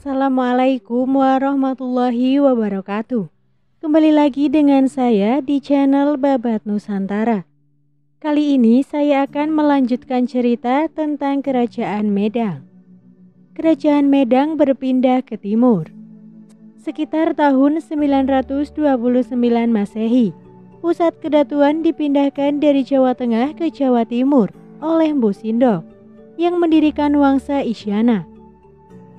Assalamualaikum warahmatullahi wabarakatuh. Kembali lagi dengan saya di channel Babat Nusantara. Kali ini saya akan melanjutkan cerita tentang Kerajaan Medang. Kerajaan Medang berpindah ke timur. Sekitar tahun 929 Masehi, pusat kedatuan dipindahkan dari Jawa Tengah ke Jawa Timur oleh Mpu Sindok yang mendirikan Wangsa Isyana.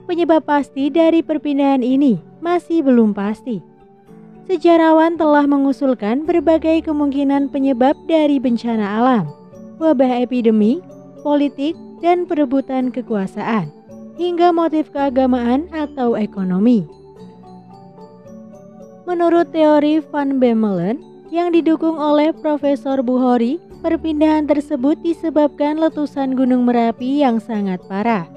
Penyebab pasti dari perpindahan ini masih belum pasti. Sejarawan telah mengusulkan berbagai kemungkinan penyebab dari bencana alam, wabah epidemi, politik, dan perebutan kekuasaan, hingga motif keagamaan atau ekonomi. Menurut teori Van Bemmelen yang didukung oleh Profesor Bukhori, perpindahan tersebut disebabkan letusan Gunung Merapi yang sangat parah.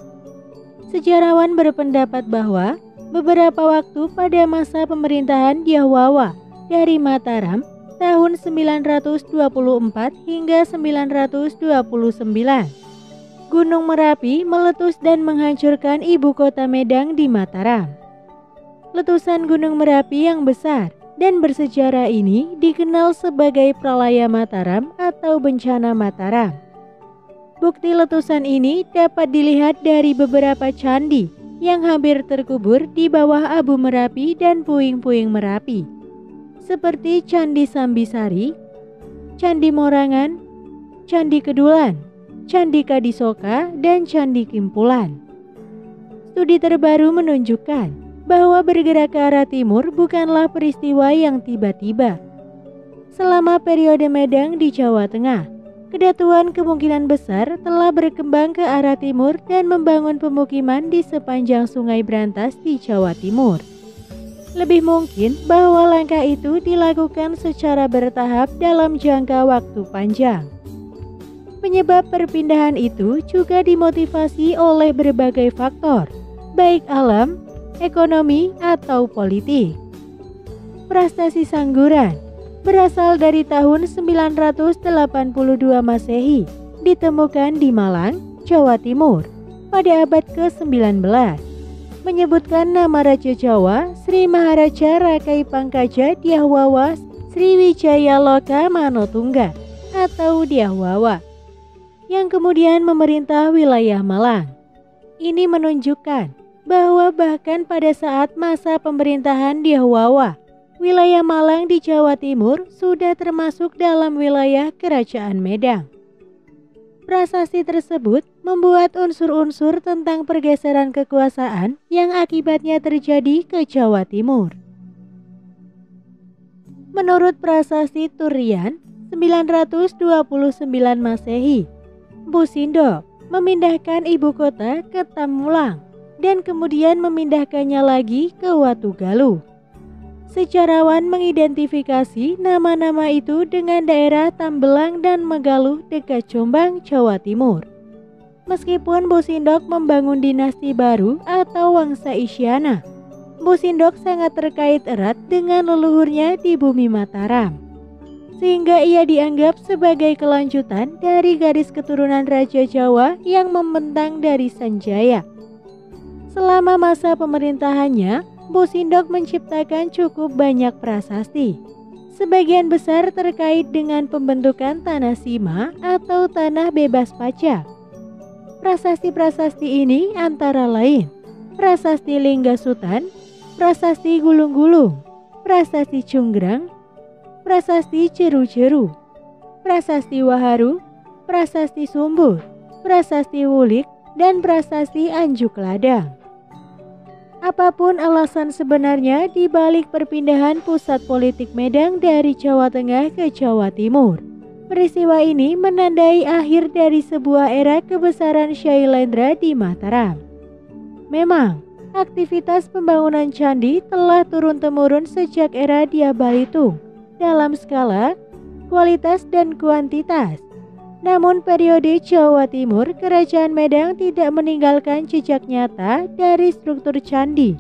Sejarawan berpendapat bahwa beberapa waktu pada masa pemerintahan Dyah Wawa dari Mataram tahun 924 hingga 929, Gunung Merapi meletus dan menghancurkan ibu kota Medang di Mataram. Letusan Gunung Merapi yang besar dan bersejarah ini dikenal sebagai Pralaya Mataram atau bencana Mataram. Bukti letusan ini dapat dilihat dari beberapa candi yang hampir terkubur di bawah abu Merapi dan puing-puing Merapi, seperti Candi Sambisari, Candi Morangan, Candi Kedulan, Candi Kadisoka, dan Candi Kimpulan. Studi terbaru menunjukkan bahwa bergerak ke arah timur bukanlah peristiwa yang tiba-tiba. Selama periode Medang di Jawa Tengah, kedatuan kemungkinan besar telah berkembang ke arah timur dan membangun pemukiman di sepanjang Sungai Brantas di Jawa Timur. Lebih mungkin bahwa langkah itu dilakukan secara bertahap dalam jangka waktu panjang. Penyebab perpindahan itu juga dimotivasi oleh berbagai faktor, baik alam, ekonomi, atau politik. Prestasi Sangguran berasal dari tahun 982 Masehi, ditemukan di Malang, Jawa Timur pada abad ke-19. Menyebutkan nama Raja Jawa Sri Maharaja Rakai Pangkaja Dyah Wawa Sriwijaya Loka Manotungga atau Dyah Wawa, yang kemudian memerintah wilayah Malang. Ini menunjukkan bahwa bahkan pada saat masa pemerintahan Dyah Wawa, wilayah Malang di Jawa Timur sudah termasuk dalam wilayah Kerajaan Medang. Prasasti tersebut membuat unsur-unsur tentang pergeseran kekuasaan yang akibatnya terjadi ke Jawa Timur. Menurut prasasti Turian 929 Masehi, Mpu Sindok memindahkan ibu kota ke Tamulang dan kemudian memindahkannya lagi ke Watugaluh. Sejarawan mengidentifikasi nama-nama itu dengan daerah Tambelang dan Megaluh dekat Jombang, Jawa Timur. Meskipun Mpu Sindok membangun dinasti baru atau Wangsa Isyana, Mpu Sindok sangat terkait erat dengan leluhurnya di bumi Mataram, sehingga ia dianggap sebagai kelanjutan dari garis keturunan Raja Jawa yang membentang dari Sanjaya. Selama masa pemerintahannya, Mpu Sindok menciptakan cukup banyak prasasti, sebagian besar terkait dengan pembentukan tanah sima atau tanah bebas pajak. Prasasti-prasasti ini antara lain Prasasti Linggasutan, Prasasti Gulung-Gulung, Prasasti Cunggrang, Prasasti Ceru-Ceru, Prasasti Waharu, Prasasti Sumbur, Prasasti Wulik, dan Prasasti Anjuk Ladang. Apapun alasan sebenarnya di balik perpindahan pusat politik Medang dari Jawa Tengah ke Jawa Timur, peristiwa ini menandai akhir dari sebuah era kebesaran Syailendra di Mataram. Memang, aktivitas pembangunan candi telah turun-temurun sejak era Dyah Balitung dalam skala, kualitas, dan kuantitas. Namun periode Jawa Timur, Kerajaan Medang tidak meninggalkan jejak nyata dari struktur candi,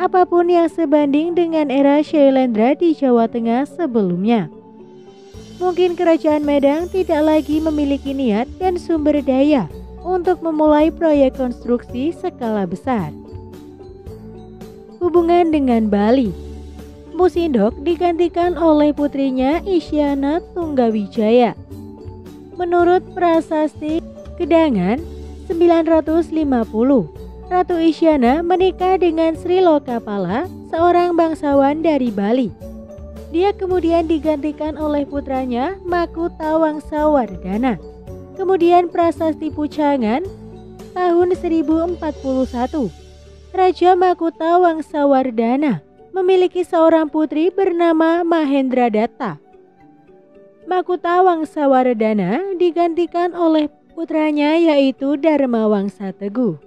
apapun yang sebanding dengan era Syailendra di Jawa Tengah sebelumnya. Mungkin Kerajaan Medang tidak lagi memiliki niat dan sumber daya untuk memulai proyek konstruksi skala besar. Hubungan dengan Bali. Mpu Sindok digantikan oleh putrinya Isyana Tunggawijaya. Menurut prasasti Gedangan 950, Ratu Isyana menikah dengan Sri Lokapala, seorang bangsawan dari Bali. Dia kemudian digantikan oleh putranya Makutawangsawardhana. Kemudian prasasti Pucangan tahun 1041, Raja Makutawangsawardhana memiliki seorang putri bernama Mahendradatta. Makutawangsawardhana digantikan oleh putranya yaitu Dharmawangsa Teguh.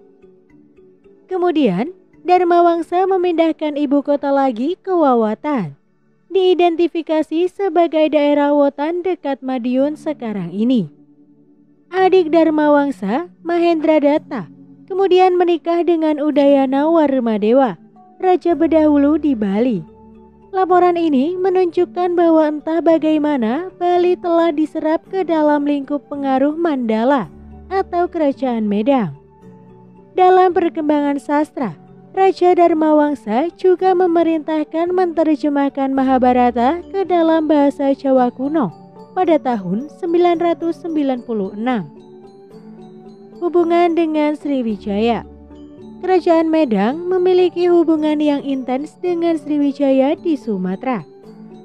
Kemudian Dharmawangsa memindahkan ibu kota lagi ke Wawatan, diidentifikasi sebagai daerah Wotan dekat Madiun sekarang ini. Adik Dharmawangsa, Mahendradatta, kemudian menikah dengan Udayana Warmadewa, raja berdahulu di Bali. Laporan ini menunjukkan bahwa entah bagaimana Bali telah diserap ke dalam lingkup pengaruh Mandala atau Kerajaan Medang. Dalam perkembangan sastra, Raja Dharmawangsa juga memerintahkan menerjemahkan Mahabharata ke dalam bahasa Jawa kuno pada tahun 996. Hubungan dengan Sriwijaya. Kerajaan Medang memiliki hubungan yang intens dengan Sriwijaya di Sumatera.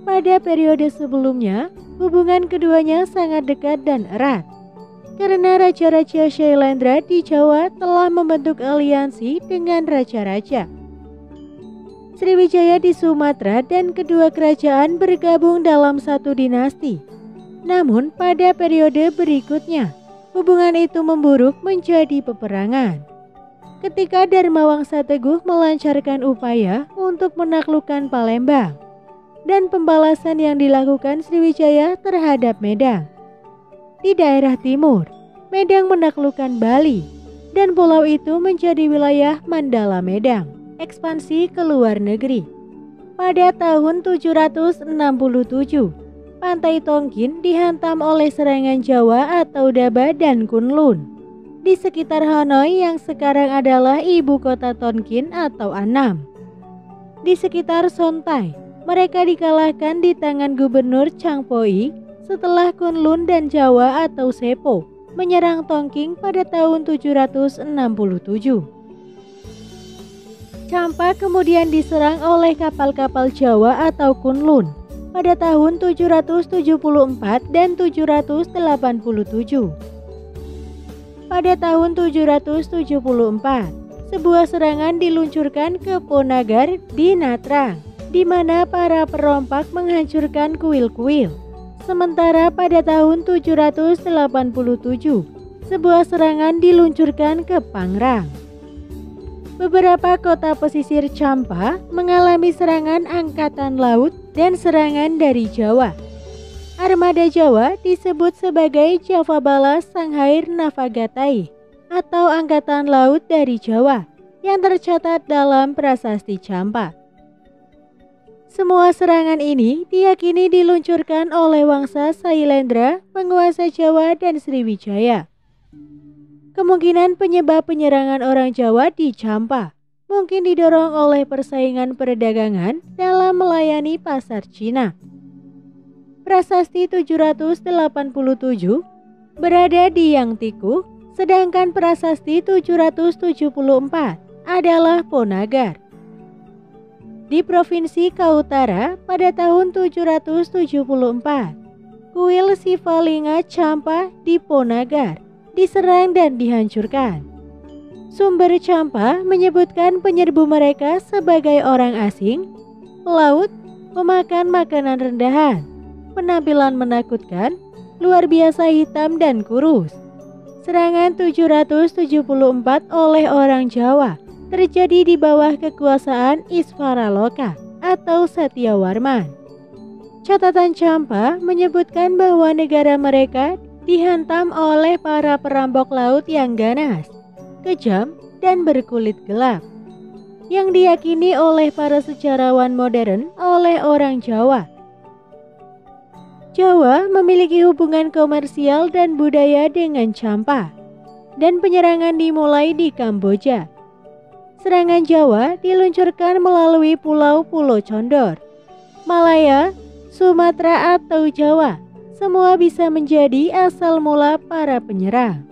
Pada periode sebelumnya, hubungan keduanya sangat dekat dan erat. Karena raja-raja Shailendra di Jawa telah membentuk aliansi dengan raja-raja Sriwijaya di Sumatera, dan kedua kerajaan bergabung dalam satu dinasti. Namun pada periode berikutnya, hubungan itu memburuk menjadi peperangan. Ketika Dharmawangsa Teguh melancarkan upaya untuk menaklukkan Palembang dan pembalasan yang dilakukan Sriwijaya terhadap Medang. Di daerah timur, Medang menaklukkan Bali dan pulau itu menjadi wilayah Mandala Medang. Ekspansi ke luar negeri. Pada tahun 767, Pantai Tongkin dihantam oleh serangan Jawa atau Daba dan Kunlun di sekitar Hanoi yang sekarang adalah ibu kota Tonkin atau Annam. Di sekitar Sontai, mereka dikalahkan di tangan Gubernur Changpoi setelah Kunlun dan Jawa atau Sepo menyerang Tongking pada tahun 767. Champa kemudian diserang oleh kapal-kapal Jawa atau Kunlun pada tahun 774 dan 787. Pada tahun 774, sebuah serangan diluncurkan ke Ponagar di Natrang, di mana para perompak menghancurkan kuil-kuil. Sementara pada tahun 787, sebuah serangan diluncurkan ke Pangrang. Beberapa kota pesisir Champa mengalami serangan angkatan laut dan serangan dari Jawa. Armada Jawa disebut sebagai Javabala Sanghair Navagatai atau Angkatan Laut dari Jawa yang tercatat dalam prasasti Champa. Semua serangan ini diyakini diluncurkan oleh Wangsa Sailendra, penguasa Jawa dan Sriwijaya. Kemungkinan penyebab penyerangan orang Jawa di Champa mungkin didorong oleh persaingan perdagangan dalam melayani pasar Cina. Prasasti 787 berada di Yangtiku, sedangkan prasasti 774 adalah Ponagar. Di Provinsi Kautara pada tahun 774, kuil Sivalinga Champa di Ponagar diserang dan dihancurkan. Sumber Champa menyebutkan penyerbu mereka sebagai orang asing, pelaut, memakan makanan rendahan, penampilan menakutkan, luar biasa hitam dan kurus. Serangan 774 oleh orang Jawa terjadi di bawah kekuasaan Isvaraloka atau Satyawarman. Catatan Champa menyebutkan bahwa negara mereka dihantam oleh para perampok laut yang ganas, kejam, dan berkulit gelap, yang diyakini oleh para sejarawan modern oleh orang Jawa. Jawa memiliki hubungan komersial dan budaya dengan Champa, dan penyerangan dimulai di Kamboja. Serangan Jawa diluncurkan melalui pulau-pulau Condor, Malaya, Sumatera atau Jawa. Semua bisa menjadi asal mula para penyerang.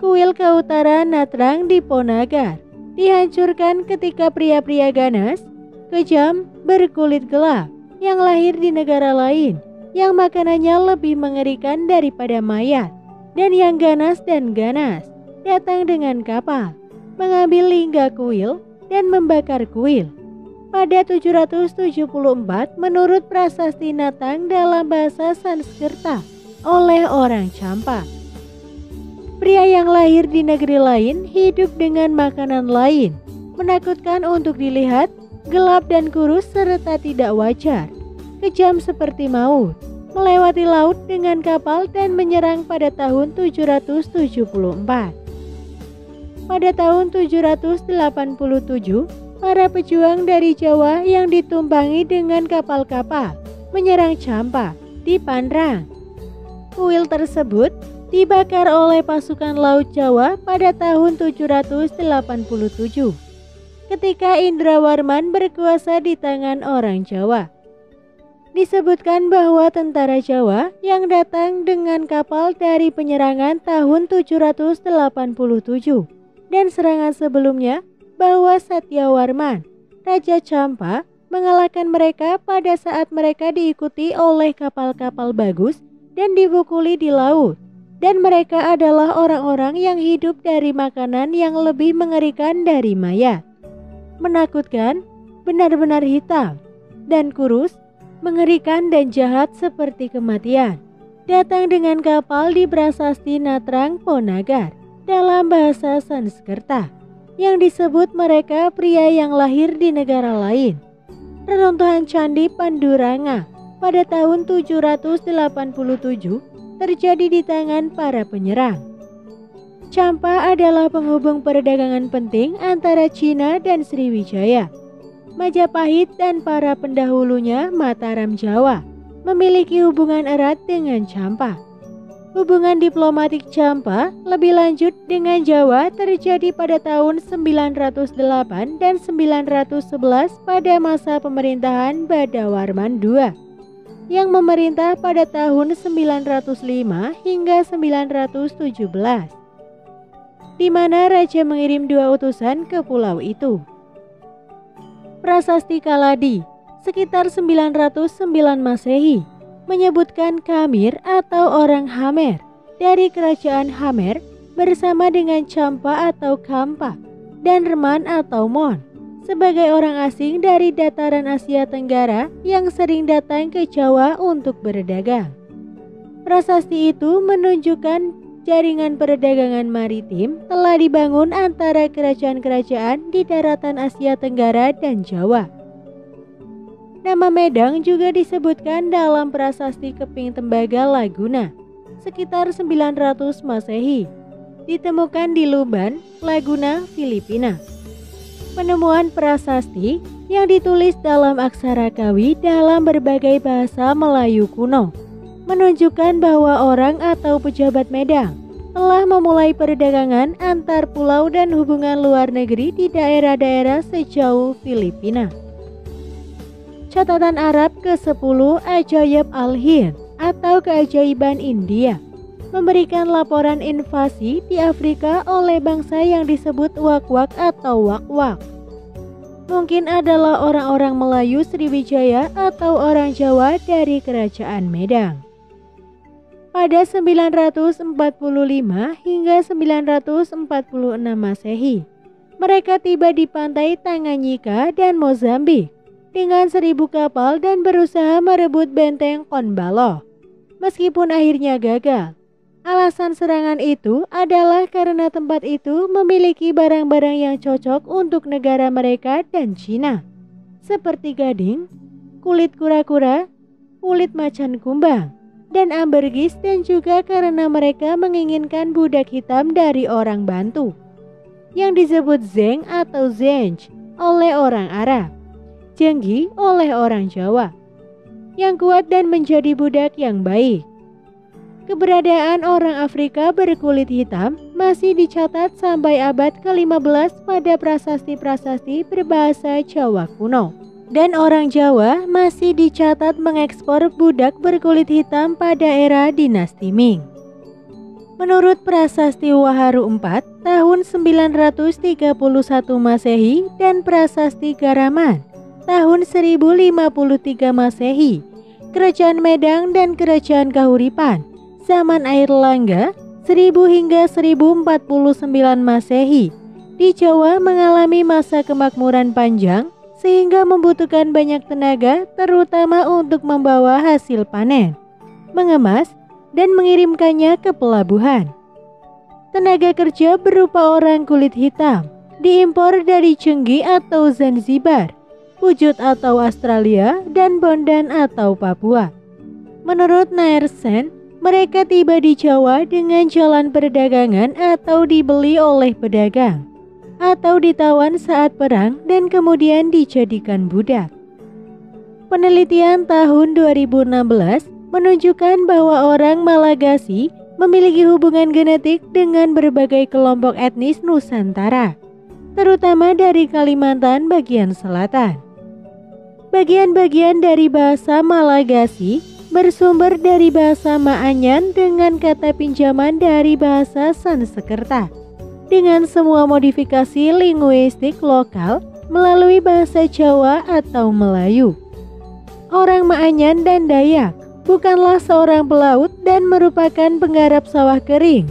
Kuil ke utara Natrang di Ponagar dihancurkan ketika pria-pria ganas, kejam, berkulit gelap yang lahir di negara lain, yang makanannya lebih mengerikan daripada mayat, dan yang ganas datang dengan kapal, mengambil lingga kuil dan membakar kuil. Pada 774 menurut prasasti Natang dalam bahasa Sanskerta oleh orang Champa. Pria yang lahir di negeri lain hidup dengan makanan lain, menakutkan untuk dilihat, gelap dan kurus serta tidak wajar, kejam seperti maut, melewati laut dengan kapal dan menyerang pada tahun 774. Pada tahun 787, para pejuang dari Jawa yang ditumpangi dengan kapal-kapal menyerang Champa di Panrang. Kuil tersebut dibakar oleh pasukan Laut Jawa pada tahun 787 ketika Indrawarman berkuasa di tangan orang Jawa. Disebutkan bahwa tentara Jawa yang datang dengan kapal dari penyerangan tahun 787 dan serangan sebelumnya bahwa Satyawarman, Raja Champa, mengalahkan mereka pada saat mereka diikuti oleh kapal-kapal bagus dan dipukuli di laut. Dan mereka adalah orang-orang yang hidup dari makanan yang lebih mengerikan dari mayat. Menakutkan, benar-benar hitam, dan kurus, mengerikan dan jahat seperti kematian. Datang dengan kapal di prasasti Natrang Ponagar dalam bahasa Sanskerta, yang disebut mereka pria yang lahir di negara lain. Reruntuhan Candi Panduranga pada tahun 787 terjadi di tangan para penyerang. Champa adalah penghubung perdagangan penting antara Cina dan Sriwijaya. Majapahit dan para pendahulunya Mataram Jawa memiliki hubungan erat dengan Champa. Hubungan diplomatik Champa lebih lanjut dengan Jawa terjadi pada tahun 908 dan 911 pada masa pemerintahan Badawarman II yang memerintah pada tahun 905 hingga 917, di mana raja mengirim 2 utusan ke pulau itu. Prasasti Kaladi sekitar 909 Masehi menyebutkan Kamir atau orang Hamer dari kerajaan Hamer bersama dengan Champa atau Kampa dan Reman atau Mon sebagai orang asing dari dataran Asia Tenggara yang sering datang ke Jawa untuk berdagang. Prasasti itu menunjukkan jaringan perdagangan maritim telah dibangun antara kerajaan-kerajaan di daratan Asia Tenggara dan Jawa. Nama Medang juga disebutkan dalam prasasti Keping Tembaga Laguna sekitar 900 Masehi, ditemukan di Lumban, Laguna, Filipina. Penemuan prasasti yang ditulis dalam aksara Kawi dalam berbagai bahasa Melayu kuno menunjukkan bahwa orang atau pejabat Medang telah memulai perdagangan antar pulau dan hubungan luar negeri di daerah-daerah sejauh Filipina. Catatan Arab ke-10 Ajaib Al-Hind atau keajaiban India memberikan laporan invasi di Afrika oleh bangsa yang disebut Wak-Wak atau Wak-Wak. Mungkin adalah orang-orang Melayu Sriwijaya atau orang Jawa dari kerajaan Medang. Pada 945 hingga 946 Masehi, mereka tiba di pantai Tanganyika dan Mozambik dengan 1000 kapal dan berusaha merebut benteng Konbalo. Meskipun akhirnya gagal, alasan serangan itu adalah karena tempat itu memiliki barang-barang yang cocok untuk negara mereka dan Cina, seperti gading, kulit kura-kura, kulit macan kumbang, dan ambergris, dan juga karena mereka menginginkan budak hitam dari orang Bantu, yang disebut Zeng atau Zenj oleh orang Arab, Jenggi oleh orang Jawa, yang kuat dan menjadi budak yang baik. Keberadaan orang Afrika berkulit hitam masih dicatat sampai abad ke-15 pada prasasti-prasasti berbahasa Jawa kuno. Dan orang Jawa masih dicatat mengekspor budak berkulit hitam pada era dinasti Ming. Menurut prasasti Waharu IV tahun 931 Masehi dan prasasti Garaman tahun 1053 Masehi, Kerajaan Medang dan Kerajaan Kahuripan zaman Airlangga 1000 hingga 1049 Masehi di Jawa mengalami masa kemakmuran panjang sehingga membutuhkan banyak tenaga terutama untuk membawa hasil panen, mengemas, dan mengirimkannya ke pelabuhan. Tenaga kerja berupa orang kulit hitam diimpor dari Cenggi atau Zanzibar, Pujut atau Australia, dan Bondan atau Papua. Menurut Naersen, mereka tiba di Jawa dengan jalan perdagangan atau dibeli oleh pedagang, atau ditawan saat perang dan kemudian dijadikan budak. Penelitian tahun 2016 menunjukkan bahwa orang Malagasy memiliki hubungan genetik dengan berbagai kelompok etnis Nusantara, terutama dari Kalimantan bagian selatan. Bagian-bagian dari bahasa Malagasy bersumber dari bahasa Maanyan dengan kata pinjaman dari bahasa Sanskerta, dengan semua modifikasi linguistik lokal melalui bahasa Jawa atau Melayu. Orang Maanyan dan Dayak bukanlah seorang pelaut dan merupakan penggarap sawah kering,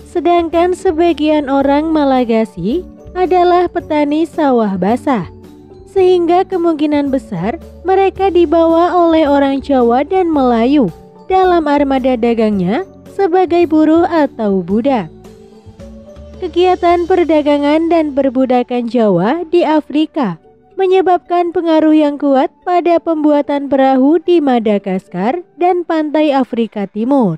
sedangkan sebagian orang Malagasy adalah petani sawah basah, sehingga kemungkinan besar mereka dibawa oleh orang Jawa dan Melayu dalam armada dagangnya sebagai buruh atau budak. Kegiatan perdagangan dan perbudakan Jawa di Afrika menyebabkan pengaruh yang kuat pada pembuatan perahu di Madagaskar dan pantai Afrika Timur.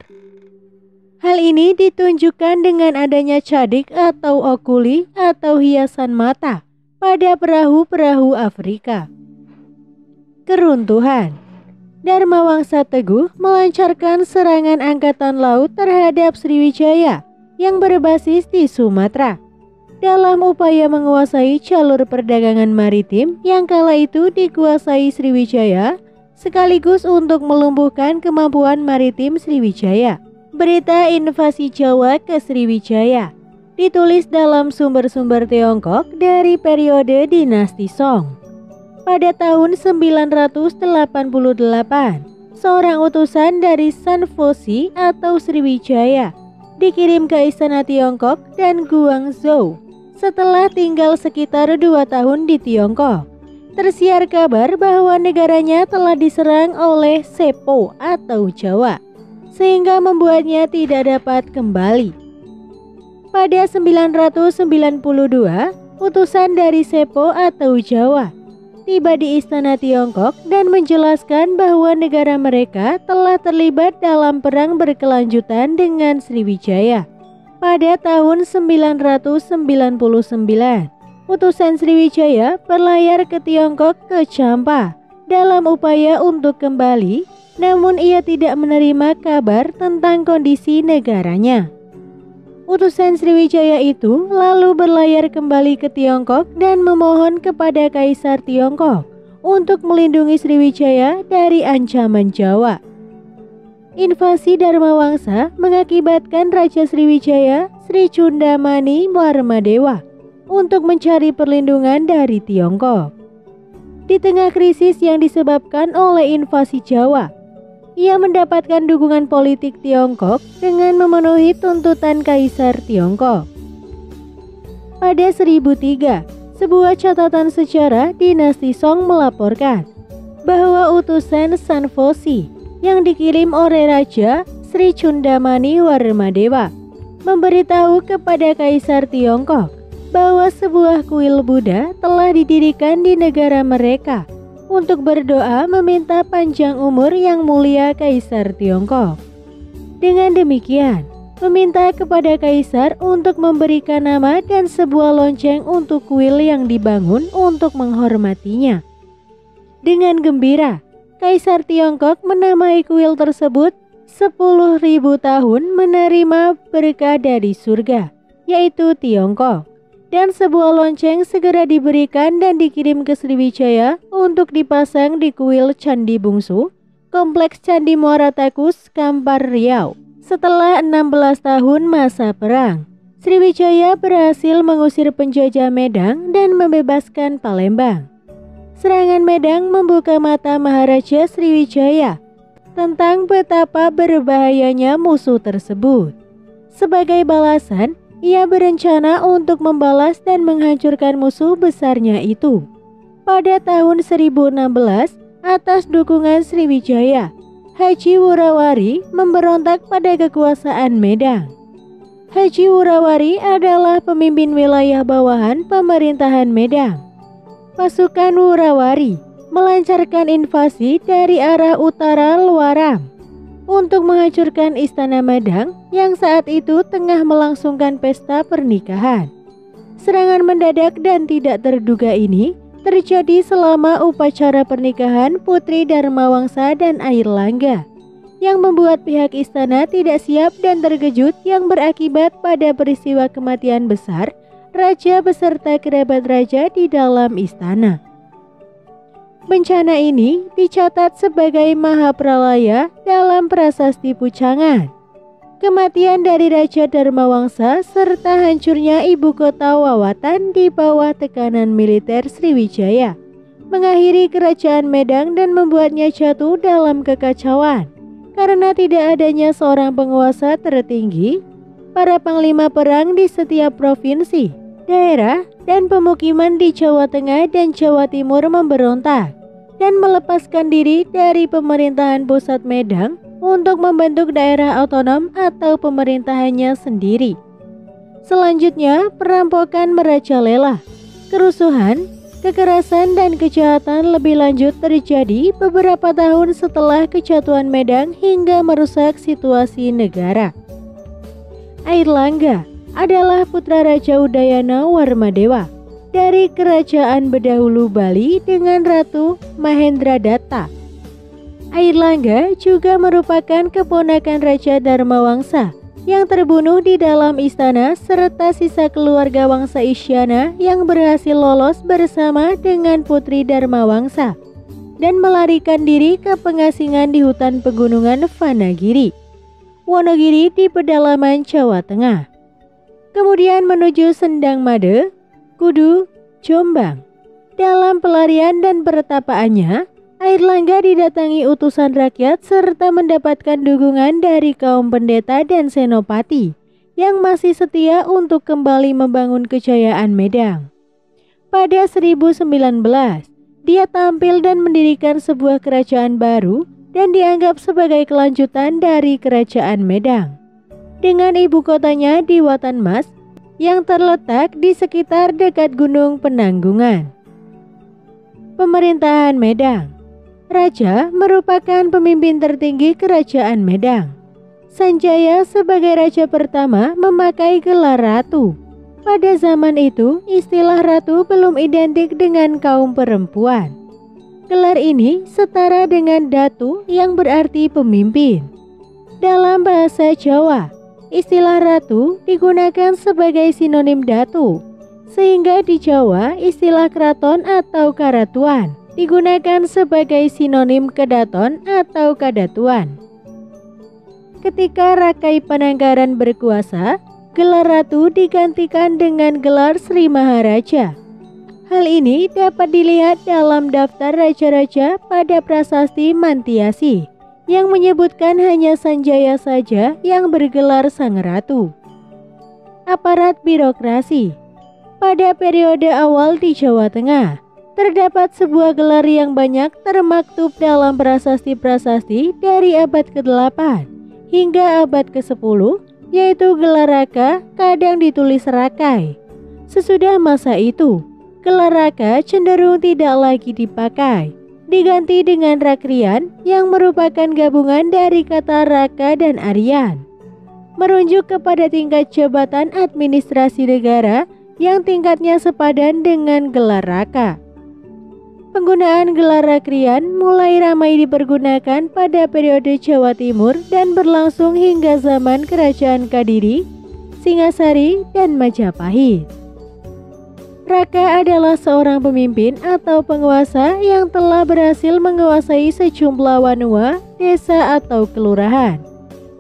Hal ini ditunjukkan dengan adanya cadik atau okuli atau hiasan mata pada perahu-perahu Afrika. Keruntuhan. Dharma Wangsa Teguh melancarkan serangan angkatan laut terhadap Sriwijaya yang berbasis di Sumatera dalam upaya menguasai jalur perdagangan maritim yang kala itu dikuasai Sriwijaya, sekaligus untuk melumpuhkan kemampuan maritim Sriwijaya. Berita invasi Jawa ke Sriwijaya ditulis dalam sumber-sumber Tiongkok dari periode dinasti Song. Pada tahun 988, seorang utusan dari Sanfosi atau Sriwijaya dikirim ke istana Tiongkok dan Guangzhou. Setelah tinggal sekitar 2 tahun di Tiongkok, tersiar kabar bahwa negaranya telah diserang oleh Sepo atau Jawa, sehingga membuatnya tidak dapat kembali. Pada 992, utusan dari Sepo atau Jawa tiba di istana Tiongkok dan menjelaskan bahwa negara mereka telah terlibat dalam perang berkelanjutan dengan Sriwijaya. Pada tahun 999, utusan Sriwijaya berlayar ke Tiongkok ke Champa dalam upaya untuk kembali, namun ia tidak menerima kabar tentang kondisi negaranya. Utusan Sriwijaya itu lalu berlayar kembali ke Tiongkok dan memohon kepada Kaisar Tiongkok untuk melindungi Sriwijaya dari ancaman Jawa. Invasi Dharma Wangsa mengakibatkan Raja Sriwijaya, Sri Chundamani Warmadewa, untuk mencari perlindungan dari Tiongkok. Di tengah krisis yang disebabkan oleh invasi Jawa, ia mendapatkan dukungan politik Tiongkok dengan memenuhi tuntutan Kaisar Tiongkok. Pada 1003, sebuah catatan sejarah dinasti Song melaporkan bahwa utusan Sanfosi yang dikirim oleh Raja Sri Chundamani Warmadewa memberitahu kepada Kaisar Tiongkok bahwa sebuah kuil Buddha telah didirikan di negara mereka untuk berdoa meminta panjang umur yang mulia Kaisar Tiongkok. Dengan demikian, meminta kepada Kaisar untuk memberikan nama dan sebuah lonceng untuk kuil yang dibangun untuk menghormatinya. Dengan gembira, Kaisar Tiongkok menamai kuil tersebut 10.000 tahun menerima berkah dari surga, yaitu Tiongkok. Dan sebuah lonceng segera diberikan dan dikirim ke Sriwijaya untuk dipasang di kuil Candi Bungsu, Kompleks Candi Muara Takus, Kampar Riau. Setelah 16 tahun masa perang, Sriwijaya berhasil mengusir penjajah Medang dan membebaskan Palembang. Serangan Medang membuka mata Maharaja Sriwijaya tentang betapa berbahayanya musuh tersebut. Sebagai balasan, ia berencana untuk membalas dan menghancurkan musuh besarnya itu. Pada tahun 1016, atas dukungan Sriwijaya, Haji Wurawari memberontak pada kekuasaan Medang. Haji Wurawari adalah pemimpin wilayah bawahan pemerintahan Medang. Pasukan Wurawari melancarkan invasi dari arah utara Luaram untuk menghancurkan istana Medang yang saat itu tengah melangsungkan pesta pernikahan. Serangan mendadak dan tidak terduga ini terjadi selama upacara pernikahan Putri Dharmawangsa dan Airlangga, yang membuat pihak istana tidak siap dan terkejut, yang berakibat pada peristiwa kematian besar raja beserta kerabat raja di dalam istana. Bencana ini dicatat sebagai Mahapralaya dalam prasasti Pucangan. Kematian dari Raja Dharmawangsa serta hancurnya ibu kota Wawatan di bawah tekanan militer Sriwijaya mengakhiri kerajaan Medang dan membuatnya jatuh dalam kekacauan karena tidak adanya seorang penguasa tertinggi. Para panglima perang di setiap provinsi, daerah, dan pemukiman di Jawa Tengah dan Jawa Timur memberontak dan melepaskan diri dari pemerintahan pusat Medang untuk membentuk daerah otonom atau pemerintahannya sendiri. Selanjutnya, perampokan merajalela. Kerusuhan, kekerasan, dan kejahatan lebih lanjut terjadi beberapa tahun setelah kejatuhan Medang hingga merusak situasi negara. Airlangga adalah putra Raja Udayana Warmadewa dari Kerajaan Bedahulu Bali dengan Ratu Mahendradatta. Airlangga juga merupakan keponakan Raja Dharmawangsa yang terbunuh di dalam istana serta sisa keluarga Wangsa Isyana yang berhasil lolos bersama dengan Putri Dharmawangsa dan melarikan diri ke pengasingan di hutan pegunungan Vanagiri, Wonogiri di pedalaman Jawa Tengah. Kemudian menuju Sendang Made, Kudu, Jombang. Dalam pelarian dan pertapaannya, Airlangga didatangi utusan rakyat serta mendapatkan dukungan dari kaum pendeta dan senopati yang masih setia untuk kembali membangun kejayaan Medang. Pada 1019, dia tampil dan mendirikan sebuah kerajaan baru dan dianggap sebagai kelanjutan dari kerajaan Medang, dengan ibu kotanya di Watanmas yang terletak di sekitar dekat Gunung Penanggungan. Pemerintahan Medang. Raja merupakan pemimpin tertinggi kerajaan Medang. Sanjaya sebagai raja pertama memakai gelar ratu. Pada zaman itu, istilah ratu belum identik dengan kaum perempuan. Gelar ini setara dengan datu yang berarti pemimpin. Dalam bahasa Jawa, istilah ratu digunakan sebagai sinonim datu, sehingga di Jawa istilah keraton atau karatuan digunakan sebagai sinonim kedaton atau kadatuan. Ketika Rakai Panangkaran berkuasa, gelar ratu digantikan dengan gelar Sri Maharaja. Hal ini dapat dilihat dalam daftar raja-raja pada prasasti Mantiasi yang menyebutkan hanya Sanjaya saja yang bergelar Sang Ratu. Aparat birokrasi. Pada periode awal di Jawa Tengah, terdapat sebuah gelar yang banyak termaktub dalam prasasti-prasasti dari abad ke-8 hingga abad ke-10, yaitu gelar Raka, kadang ditulis Rakai. Sesudah masa itu, gelar Raka cenderung tidak lagi dipakai, diganti dengan Rakrian yang merupakan gabungan dari kata Raka dan Aryan, merujuk kepada tingkat jabatan administrasi negara yang tingkatnya sepadan dengan gelar Raka. Penggunaan gelar Rakrian mulai ramai dipergunakan pada periode Jawa Timur dan berlangsung hingga zaman Kerajaan Kadiri, Singasari, dan Majapahit. Raka adalah seorang pemimpin atau penguasa yang telah berhasil menguasai sejumlah wanua, desa atau kelurahan,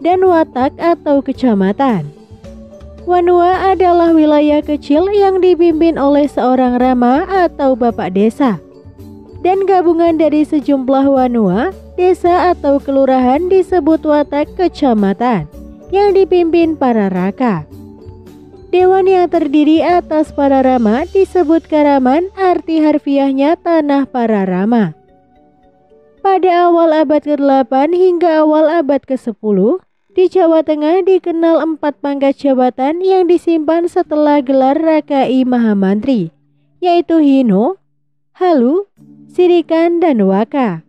dan watak atau kecamatan. Wanua adalah wilayah kecil yang dipimpin oleh seorang rama atau bapak desa, dan gabungan dari sejumlah wanua, desa atau kelurahan disebut watak kecamatan yang dipimpin para raka. Dewan yang terdiri atas para rama disebut karaman, arti harfiahnya tanah para rama. Pada awal abad ke-8 hingga awal abad ke-10, di Jawa Tengah dikenal 4 pangkat jabatan yang disimpan setelah gelar Rakai Mahamantri, yaitu Hino, Halu, Sirikan, dan Waka.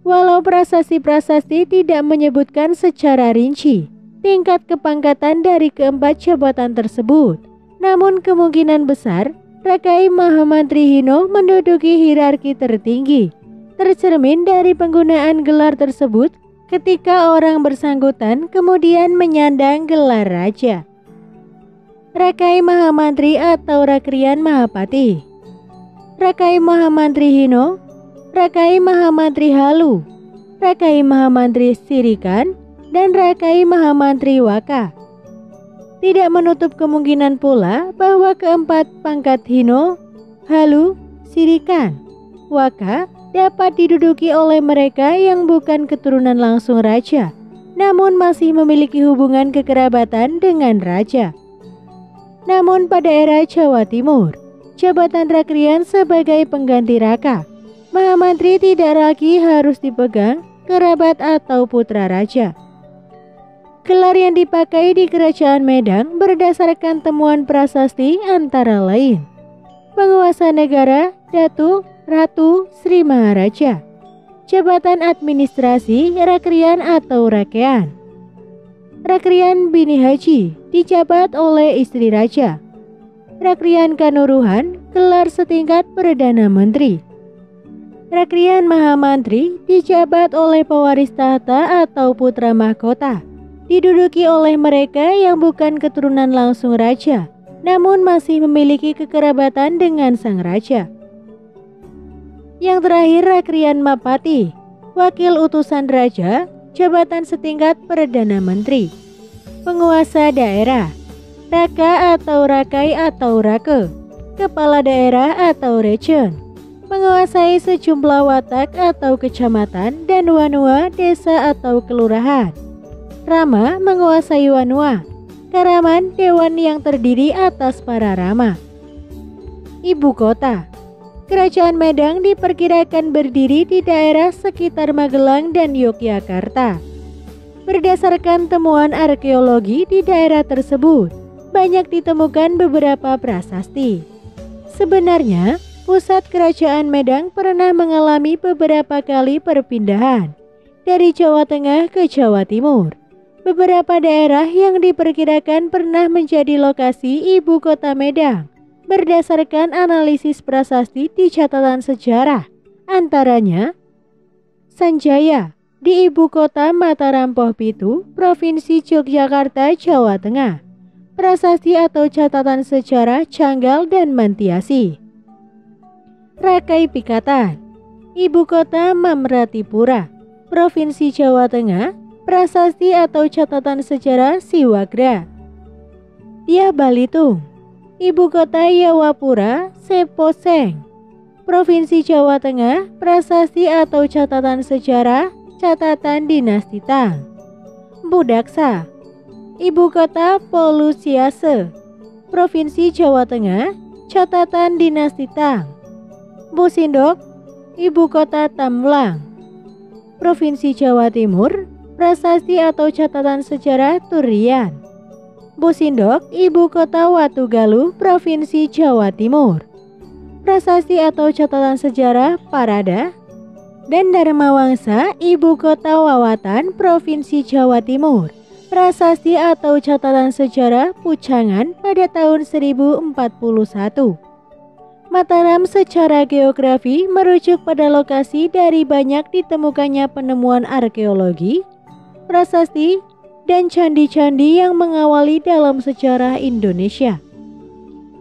Walau prasasti-prasasti tidak menyebutkan secara rinci tingkat kepangkatan dari keempat jabatan tersebut, namun kemungkinan besar Rakai Mahamantri Hino menduduki hierarki tertinggi, tercermin dari penggunaan gelar tersebut ketika orang bersangkutan kemudian menyandang gelar raja. Rakai Mahamantri atau Rakrian Mahapati, Rakai Mahamantri Hino, Rakai Mahamantri Halu, Rakai Mahamantri Sirikan, dan Rakai Mahamantri Waka. Tidak menutup kemungkinan pula bahwa keempat pangkat Hino, Halu, Sirikan, Waka dapat diduduki oleh mereka yang bukan keturunan langsung raja, namun masih memiliki hubungan kekerabatan dengan raja. Namun pada era Jawa Timur, jabatan Rakrian sebagai pengganti Raka, Mahamantri tidak lagi harus dipegang kerabat atau putra raja. Gelar yang dipakai di Kerajaan Medang berdasarkan temuan prasasti antara lain penguasa negara, Datu, Ratu, Sri Maharaja, jabatan administrasi, Rakrian atau Rakean. Rakrian Bini Haji dijabat oleh istri raja. Rakrian Kanuruhan, gelar setingkat Perdana Menteri. Rakrian Mahamantri dijabat oleh pewaris tahta atau putra mahkota, diduduki oleh mereka yang bukan keturunan langsung raja, namun masih memiliki kekerabatan dengan sang raja. Yang terakhir Rakrian Mapati, wakil utusan raja, jabatan setingkat Perdana Menteri. Penguasa daerah, Raka atau Rakai atau Rake, kepala daerah atau region, menguasai sejumlah watak atau kecamatan dan wanua, desa atau kelurahan. Rama menguasai wanua, karaman dewan yang terdiri atas para rama. Ibu kota, Kerajaan Medang diperkirakan berdiri di daerah sekitar Magelang dan Yogyakarta. Berdasarkan temuan arkeologi di daerah tersebut, banyak ditemukan beberapa prasasti. Sebenarnya, pusat Kerajaan Medang pernah mengalami beberapa kali perpindahan dari Jawa Tengah ke Jawa Timur. Beberapa daerah yang diperkirakan pernah menjadi lokasi ibu kota Medang berdasarkan analisis prasasti di catatan sejarah, antaranya Sanjaya di ibu kota Mataram Pohpitu, Provinsi Yogyakarta, Jawa Tengah, prasasti atau catatan sejarah Canggal dan Mantiasi. Rakai Pikatan, ibu kota Mamratipura, Provinsi Jawa Tengah, prasasti atau catatan sejarah Siwagra. Dyah Balitung, ibu kota Yawapura, Seposeng, Provinsi Jawa Tengah, prasasti atau catatan sejarah catatan dinasti Tang. Budaksa, ibu kota Polusiase, Provinsi Jawa Tengah, catatan dinasti Tang. Busindok, ibu kota Tamlang, Provinsi Jawa Timur, prasasti atau catatan sejarah Turian. Busindok, ibu kota Watugaluh, Provinsi Jawa Timur, prasasti atau catatan sejarah Parada. Dan Dharmawangsa, ibu kota Wawatan, Provinsi Jawa Timur, prasasti atau catatan sejarah Pucangan pada tahun 1041. Mataram secara geografi merujuk pada lokasi dari banyak ditemukannya penemuan arkeologi, prasasti, dan candi-candi yang mengawali dalam sejarah Indonesia.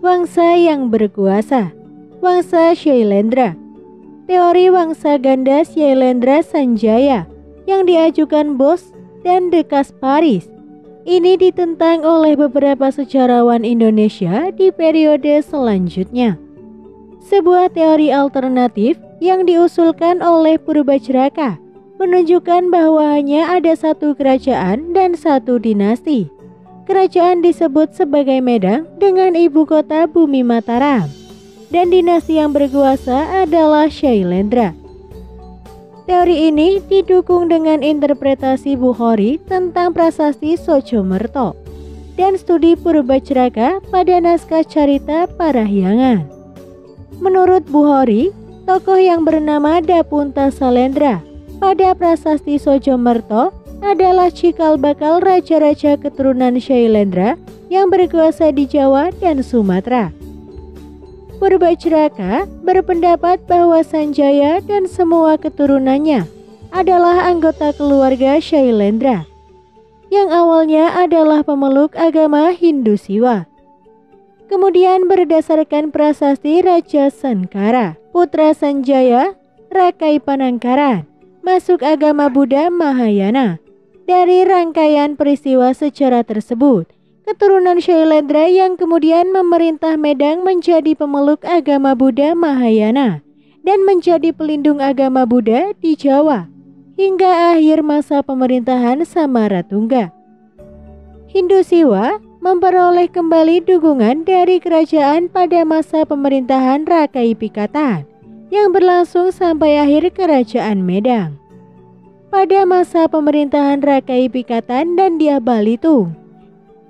Wangsa yang berkuasa, Wangsa Syailendra. Teori Wangsa Ganda Syailendra Sanjaya yang diajukan Bos dan De Kasparis ini ditentang oleh beberapa sejarawan Indonesia di periode selanjutnya. Sebuah teori alternatif yang diusulkan oleh Purbajraka menunjukkan bahwa hanya ada satu kerajaan dan satu dinasti. Kerajaan disebut sebagai Medang dengan ibu kota bumi Mataram, dan dinasti yang berkuasa adalah Syailendra. Teori ini didukung dengan interpretasi Bukhari tentang prasasti Socomerto dan studi Purbajraka pada naskah Carita Parahyangan. Menurut Bukhari, tokoh yang bernama Dapunta Salendra pada prasasti Socomerto adalah cikal bakal raja-raja keturunan Syailendra yang berkuasa di Jawa dan Sumatera. Purbajraka berpendapat bahwa Sanjaya dan semua keturunannya adalah anggota keluarga Syailendra, yang awalnya adalah pemeluk agama Hindu Siwa. Kemudian berdasarkan prasasti Raja Sankara, putra Sanjaya, Rakai Panangkaran, masuk agama Buddha Mahayana. Dari rangkaian peristiwa sejarah tersebut, keturunan Syailendra yang kemudian memerintah Medang menjadi pemeluk agama Buddha Mahayana dan menjadi pelindung agama Buddha di Jawa hingga akhir masa pemerintahan Samaratungga. Hindu Siwa memperoleh kembali dukungan dari kerajaan pada masa pemerintahan Rakai Pikatan yang berlangsung sampai akhir kerajaan Medang. Pada masa pemerintahan Rakai Pikatan dan Dyah Balitung,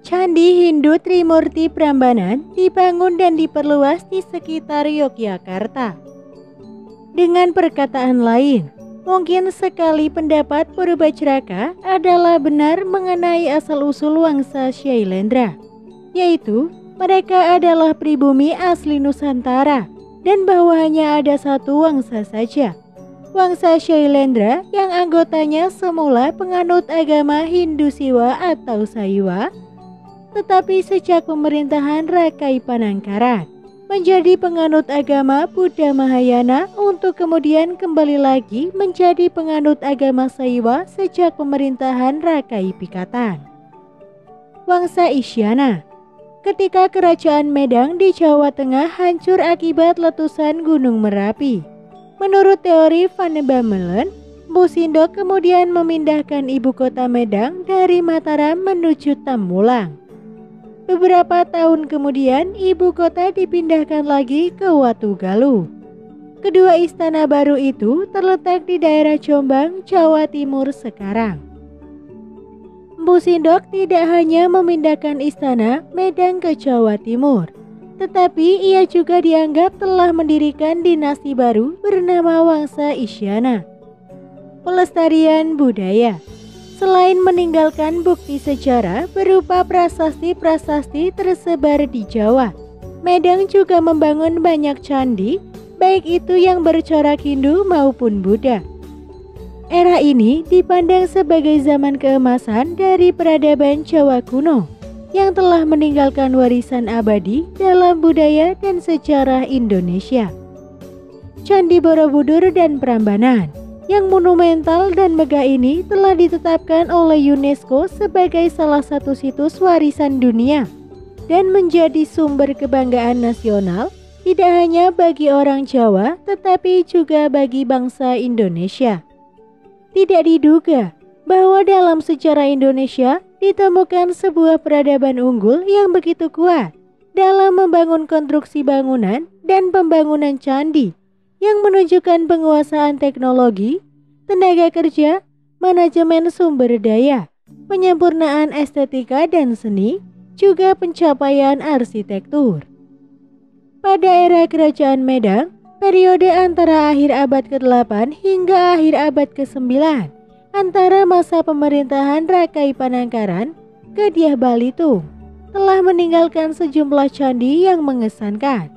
Candi Hindu Trimurti Prambanan dibangun dan diperluas di sekitar Yogyakarta. Dengan perkataan lain, mungkin sekali pendapat Purbajraka adalah benar mengenai asal-usul Wangsa Syailendra, yaitu mereka adalah pribumi asli Nusantara dan bahwa hanya ada satu wangsa saja, Wangsa Syailendra yang anggotanya semula penganut agama Hindu Siwa atau Saiwa, tetapi sejak pemerintahan Rakai Panangkaran menjadi penganut agama Buddha Mahayana untuk kemudian kembali lagi menjadi penganut agama Saiwa sejak pemerintahan Rakai Pikatan. Wangsa Isyana. Ketika kerajaan Medang di Jawa Tengah hancur akibat letusan Gunung Merapi, menurut teori Van Bemmelen, Mpu Sindok kemudian memindahkan ibu kota Medang dari Mataram menuju Temmulang. Beberapa tahun kemudian, ibu kota dipindahkan lagi ke Watugaluh. Kedua istana baru itu terletak di daerah Jombang, Jawa Timur sekarang. Mpu Sindok tidak hanya memindahkan istana Medang ke Jawa Timur, tetapi ia juga dianggap telah mendirikan dinasti baru bernama Wangsa Isyana. Pelestarian budaya. Selain meninggalkan bukti sejarah berupa prasasti-prasasti tersebar di Jawa, Medang juga membangun banyak candi, baik itu yang bercorak Hindu maupun Buddha. Era ini dipandang sebagai zaman keemasan dari peradaban Jawa kuno yang telah meninggalkan warisan abadi dalam budaya dan sejarah Indonesia. Candi Borobudur dan Prambanan yang monumental dan megah ini telah ditetapkan oleh UNESCO sebagai salah satu situs warisan dunia dan menjadi sumber kebanggaan nasional tidak hanya bagi orang Jawa tetapi juga bagi bangsa Indonesia. Tidak diduga bahwa dalam sejarah Indonesia ditemukan sebuah peradaban unggul yang begitu kuat dalam membangun konstruksi bangunan dan pembangunan candi yang menunjukkan penguasaan teknologi, tenaga kerja, manajemen sumber daya, penyempurnaan estetika dan seni, juga pencapaian arsitektur. Pada era Kerajaan Medang, periode antara akhir abad ke-8 hingga akhir abad ke-9, antara masa pemerintahan Rakai Panangkaran ke Dyah Balitung, telah meninggalkan sejumlah candi yang mengesankan.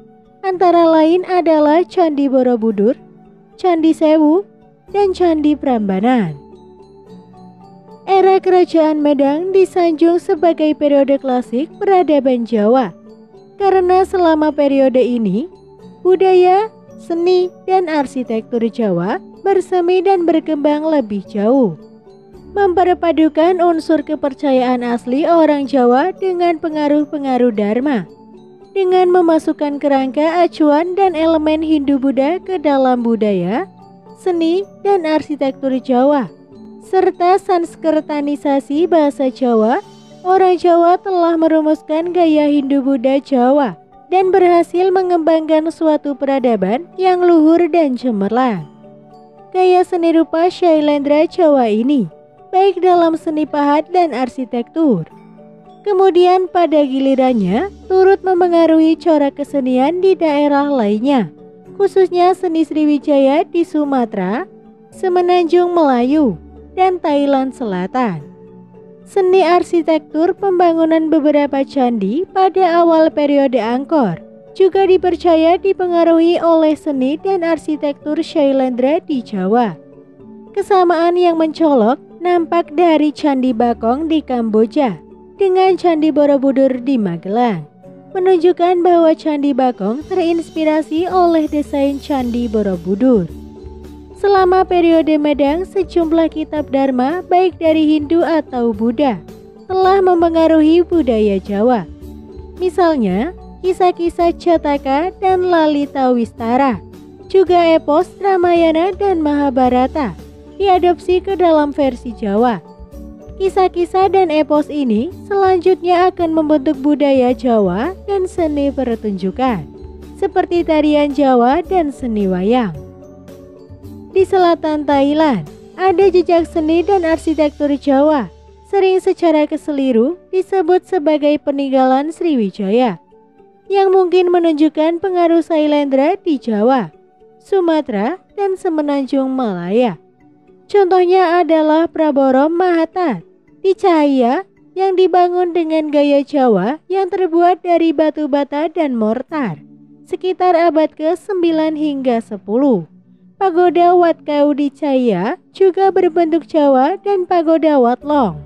Antara lain adalah Candi Borobudur, Candi Sewu, dan Candi Prambanan. Era Kerajaan Medang disanjung sebagai periode klasik peradaban Jawa, karena selama periode ini, budaya, seni, dan arsitektur Jawa bersemi dan berkembang lebih jauh, memperpadukan unsur kepercayaan asli orang Jawa dengan pengaruh-pengaruh Dharma, dengan memasukkan kerangka acuan dan elemen Hindu-Buddha ke dalam budaya, seni, dan arsitektur Jawa, serta sanskertanisasi bahasa Jawa. Orang Jawa telah merumuskan gaya Hindu-Buddha Jawa dan berhasil mengembangkan suatu peradaban yang luhur dan cemerlang. Gaya seni rupa Shailendra Jawa ini baik dalam seni pahat dan arsitektur, kemudian pada gilirannya turut memengaruhi corak kesenian di daerah lainnya, khususnya seni Sriwijaya di Sumatera, Semenanjung Melayu, dan Thailand Selatan. Seni arsitektur pembangunan beberapa candi pada awal periode Angkor juga dipercaya dipengaruhi oleh seni dan arsitektur Shailendra di Jawa. Kesamaan yang mencolok nampak dari Candi Bakong di Kamboja dengan Candi Borobudur di Magelang, menunjukkan bahwa Candi Bakong terinspirasi oleh desain Candi Borobudur. Selama periode Medang, sejumlah kitab Dharma baik dari Hindu atau Buddha telah memengaruhi budaya Jawa. Misalnya, kisah-kisah Jataka dan Lalita Wistara, juga epos Ramayana dan Mahabharata diadopsi ke dalam versi Jawa. Kisah-kisah dan epos ini selanjutnya akan membentuk budaya Jawa dan seni pertunjukan, seperti tarian Jawa dan seni wayang. Di selatan Thailand, ada jejak seni dan arsitektur Jawa, sering secara keseliru disebut sebagai peninggalan Sriwijaya, yang mungkin menunjukkan pengaruh Shailendra di Jawa, Sumatera, dan Semenanjung Malaya. Contohnya adalah Praborom Mahatat di Cahaya yang dibangun dengan gaya Jawa yang terbuat dari batu bata dan mortar, sekitar abad ke-9 hingga 10. Pagoda Wat Kau di Cahaya juga berbentuk Jawa dan Pagoda Wat Long.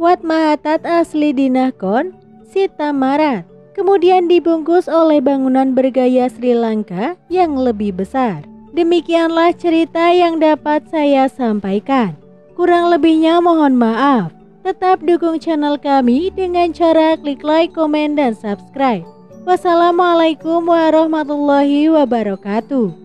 Wat Mahatat asli di Nakhon, Sitamarat, kemudian dibungkus oleh bangunan bergaya Sri Lanka yang lebih besar. Demikianlah cerita yang dapat saya sampaikan. Kurang lebihnya mohon maaf. Tetap dukung channel kami dengan cara klik like, komen, dan subscribe. Wassalamualaikum warahmatullahi wabarakatuh.